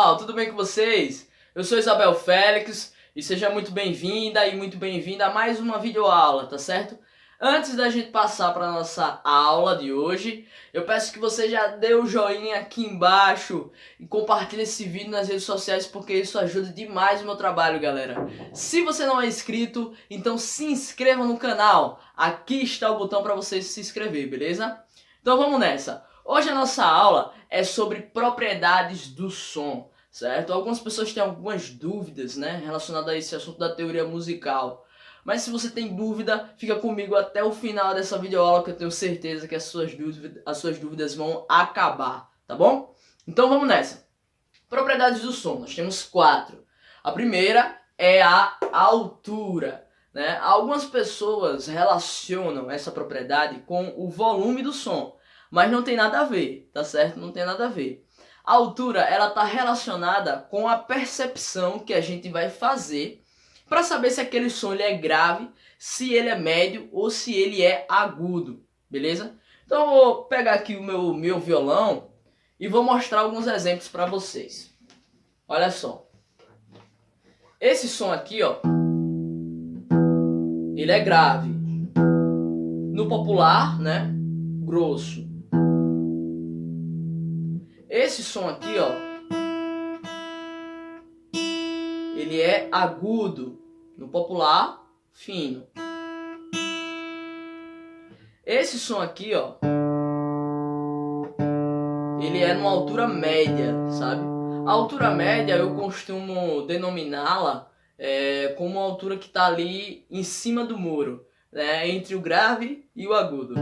pessoal, tudo bem com vocês? Eu sou Isabel Félix e seja muito bem-vinda e muito bem-vinda a mais uma videoaula, tá certo? Antes da gente passar para a nossa aula de hoje, eu peço que você já dê o joinha aqui embaixo e compartilhe esse vídeo nas redes sociais porque isso ajuda demais o meu trabalho, galera. Se você não é inscrito, então se inscreva no canal. Aqui está o botão para você se inscrever, beleza? Então vamos nessa. Hoje a nossa aula é sobre propriedades do som, certo? Algumas pessoas têm algumas dúvidas, né, relacionadas a esse assunto da teoria musical. Mas se você tem dúvida, fica comigo até o final dessa videoaula que eu tenho certeza que as suas dúvidas vão acabar, tá bom? Então vamos nessa. Propriedades do som, nós temos 4. A primeira é a altura, né? Algumas pessoas relacionam essa propriedade com o volume do som, mas não tem nada a ver, tá certo? Não tem nada a ver. A altura, ela está relacionada com a percepção que a gente vai fazer para saber se aquele som ele é grave, se ele é médio ou se ele é agudo, beleza? Então eu vou pegar aqui o meu violão e vou mostrar alguns exemplos para vocês. Olha só. Esse som aqui, ó, ele é grave. No popular, né, grosso. Esse som aqui, ó, ele é agudo. No popular, fino. Esse som aqui, ó, ele é numa altura média, sabe? A altura média eu costumo denominá-la como uma altura que está ali em cima do muro, né, entre o grave e o agudo,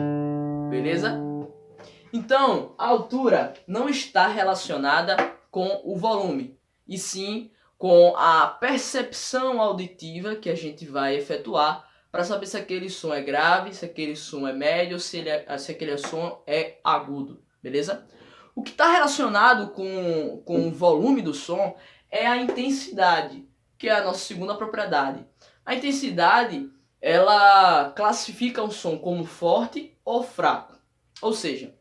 beleza? Então, a altura não está relacionada com o volume, e sim com a percepção auditiva que a gente vai efetuar para saber se aquele som é grave, se aquele som é médio, se aquele som é agudo, beleza? O que está relacionado com o volume do som é a intensidade, que é a nossa segunda propriedade. A intensidade, ela classifica o som como forte ou fraco. Ou seja,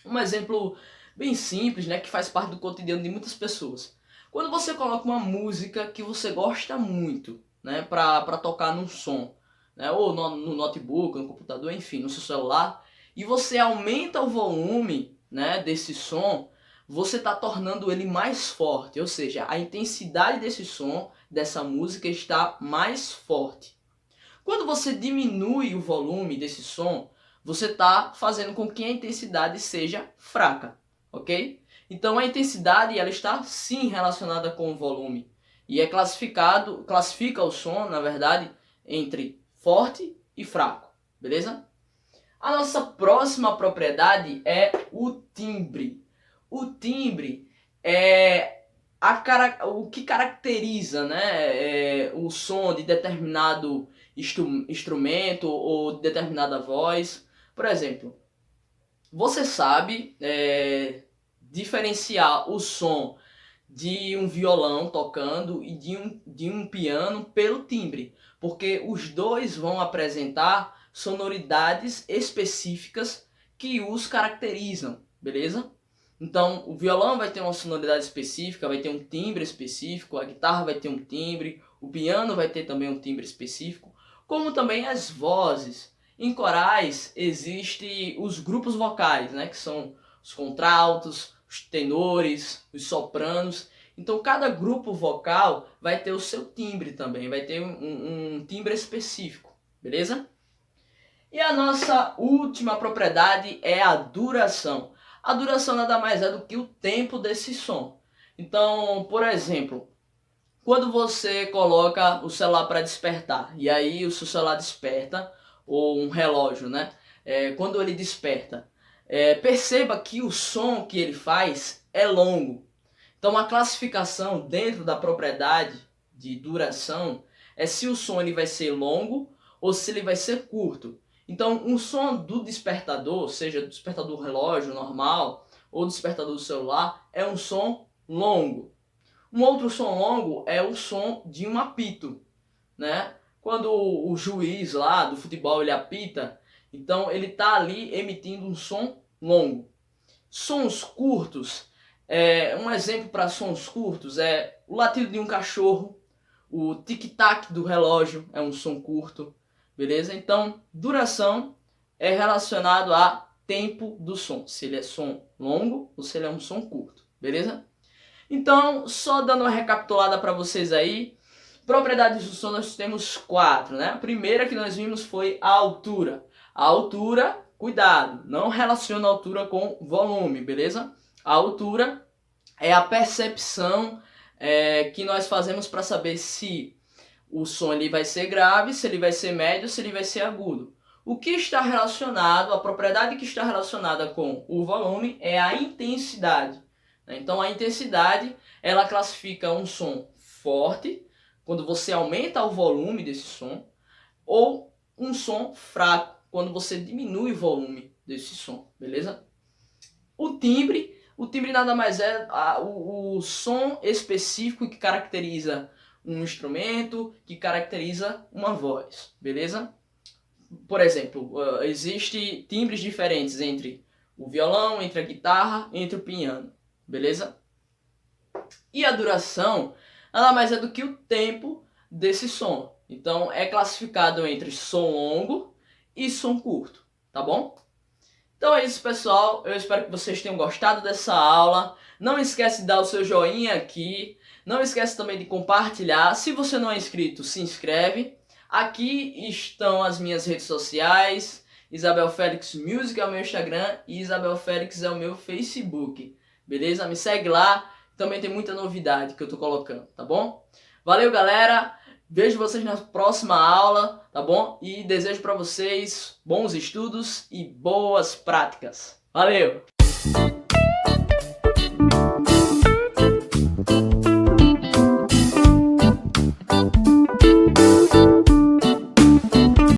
um exemplo bem simples, né, que faz parte do cotidiano de muitas pessoas. Quando você coloca uma música que você gosta muito, né, para tocar num som, né, ou no notebook, no computador, enfim, no seu celular, e você aumenta o volume, né, desse som, você está tornando ele mais forte, ou seja, a intensidade desse som, dessa música está mais forte. Quando você diminui o volume desse som, você está fazendo com que a intensidade seja fraca, ok? Então a intensidade ela está sim relacionada com o volume e é classifica o som, na verdade, entre forte e fraco, beleza? A nossa próxima propriedade é o timbre. O timbre é o que caracteriza, né, o som de determinado instrumento ou de determinada voz. Por exemplo, você sabe diferenciar o som de um violão tocando e de um piano pelo timbre, porque os dois vão apresentar sonoridades específicas que os caracterizam, beleza? Então, o violão vai ter uma sonoridade específica, vai ter um timbre específico, a guitarra vai ter um timbre, o piano vai ter também um timbre específico, como também as vozes. Em corais existem os grupos vocais, né, que são os contraltos, os tenores, os sopranos. Então cada grupo vocal vai ter o seu timbre também, vai ter um timbre específico, beleza? E a nossa última propriedade é a duração. A duração nada mais é do que o tempo desse som. Então, por exemplo, quando você coloca o celular para despertar, e aí o seu celular desperta, ou um relógio, né? Quando ele desperta, perceba que o som que ele faz é longo. Então a classificação dentro da propriedade de duração é se o som ele vai ser longo ou se ele vai ser curto. Então um som do despertador, seja do despertador relógio normal ou do despertador do celular, é um som longo. Um outro som longo é o som de um apito, né? Quando o juiz lá do futebol ele apita, então ele está ali emitindo um som longo. Sons curtos Um exemplo para sons curtos é o latido de um cachorro, o tic-tac do relógio é um som curto, beleza? Então, duração é relacionado a tempo do som, se ele é som longo ou se ele é um som curto, beleza? Então, só dando uma recapitulada para vocês aí, propriedades do som nós temos 4, né? A primeira que nós vimos foi a altura. A altura, cuidado, não relaciona a altura com volume, beleza? A altura é a percepção que nós fazemos para saber se o som ele vai ser grave, se ele vai ser médio, se ele vai ser agudo. O que está relacionado, a propriedade que está relacionada com o volume é a intensidade. Então a intensidade, ela classifica um som forte, quando você aumenta o volume desse som, ou um som fraco, quando você diminui o volume desse som, beleza? O timbre nada mais é o som específico que caracteriza um instrumento, que caracteriza uma voz, beleza? Por exemplo, existem timbres diferentes entre o violão, entre a guitarra, entre o piano, beleza? E a duração nada mais é do que o tempo desse som. Então é classificado entre som longo e som curto, tá bom? Então é isso, pessoal. Eu espero que vocês tenham gostado dessa aula. Não esquece de dar o seu joinha aqui. Não esquece também de compartilhar. Se você não é inscrito, se inscreve. Aqui estão as minhas redes sociais. Isabel Félix Music é o meu Instagram e Isabel Félix é o meu Facebook. Beleza? Me segue lá. Também tem muita novidade que eu tô colocando, tá bom? Valeu, galera! Vejo vocês na próxima aula, tá bom? E desejo para vocês bons estudos e boas práticas. Valeu!